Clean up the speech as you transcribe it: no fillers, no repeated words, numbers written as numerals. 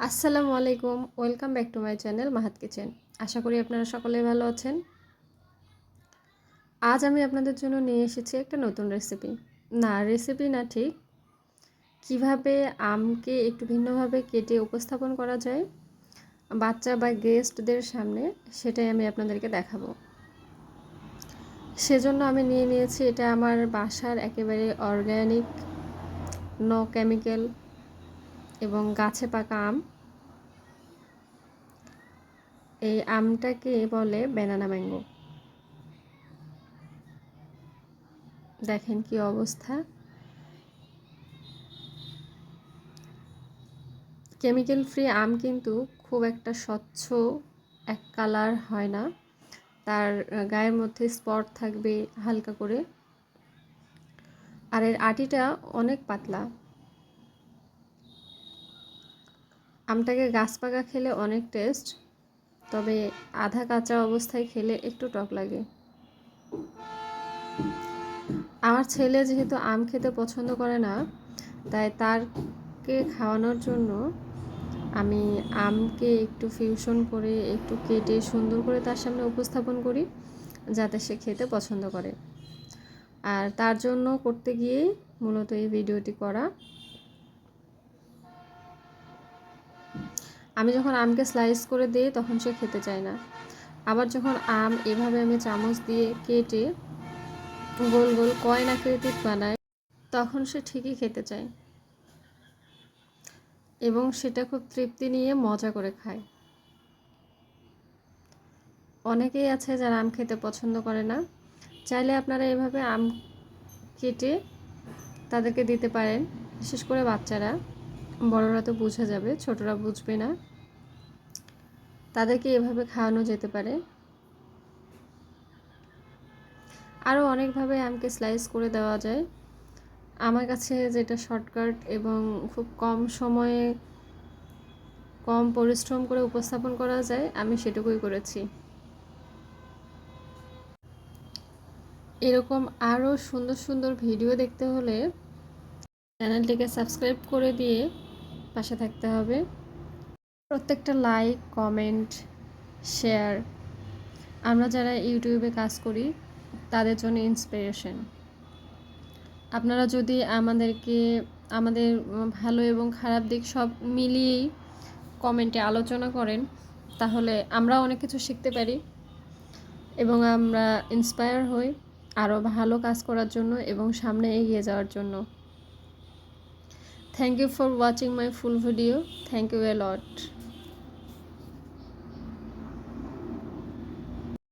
আসসালামু আলাইকুম, welcome back to my channel Mahat kitchen. আশা করি আপনারা সকলেই ভালো আছেন। আজ আমি আপনাদের জন্য নিয়ে এসেছি একটা নতুন রেসিপি। রেসিপি না ঠিক, কিভাবে আমকে একটু ভিন্নভাবে কেটে উপস্থাপন করা যায় বাচ্চা বা গেস্টদের সামনে, সেটাই আমি আপনাদেরকে দেখাবো। সেজন্য আমি নিয়ে নিয়েছি এটা আমার বাসার একেবারে অর্গ্যানিক, নো কেমিক্যাল এবং গাছে পাকা আম। এই আমটাকে বলে ব্যানানা ম্যাঙ্গো। দেখেন কি অবস্থা। কেমিক্যাল ফ্রি আম কিন্তু খুব একটা স্বচ্ছ এক কালার হয় না, তার গায়ের মধ্যে স্পট থাকবে হালকা করে, আর এর আটিটা অনেক পাতলা। আমটাকে গাছ পাকা খেলে অনেক টেস্ট, তবে আধা কাঁচা অবস্থায় খেলে একটু টক লাগে। আমার ছেলে যেহেতু আম খেতে পছন্দ করে না, তাই তারকে খাওয়ানোর জন্য আমি আমকে একটু ফিউশন করে একটু কেটে সুন্দর করে তার সামনে উপস্থাপন করি, যাতে সে খেতে পছন্দ করে। আর তার জন্য করতে গিয়েই মূলত এই ভিডিওটি করা। আমি যখন আমকে স্লাইস করে দিই তখন সে খেতে চায় না, আবার যখন আম এভাবে আমি চামচ দিয়ে কেটে গোল গোল কয়েন আকৃতির বানাই, তখন সে ঠিকই খেতে চায় এবং সেটা খুব তৃপ্তি নিয়ে মজা করে খায়। অনেকেই আছে যারা আম খেতে পছন্দ করে না, চাইলে আপনারা এভাবে আম কেটে তাদেরকে দিতে পারেন। বিশেষ করে বাচ্চারা, বড়রা তো বুঝে যাবে, ছোটরা বুঝবে না, তাদেরকে এভাবে খাওয়ানো যেতে পারে। আরও অনেকভাবে আমকে স্লাইস করে দেওয়া যায়। আমার কাছে যেটা শর্টকাট এবং খুব কম সময়ে কম পরিশ্রম করে উপস্থাপন করা যায়, আমি সেটুকুই করেছি। এরকম আরও সুন্দর সুন্দর ভিডিও দেখতে হলে চ্যানেলটিকে সাবস্ক্রাইব করে দিয়ে পাশে থাকতে হবে। প্রত্যেকটা লাইক, কমেন্ট, শেয়ার আমরা যারা ইউটিউবে কাজ করি তাদের জন্য ইন্সপিরেশন। আপনারা যদি আমাদের ভালো এবং খারাপ দিক সব মিলিয়েই কমেন্টে আলোচনা করেন, তাহলে আমরা অনেক কিছু শিখতে পারি এবং আমরা ইন্সপায়ার হই আরও ভালো কাজ করার জন্য এবং সামনে এগিয়ে যাওয়ার জন্য। Thank you for watching my full video. Thank you a lot.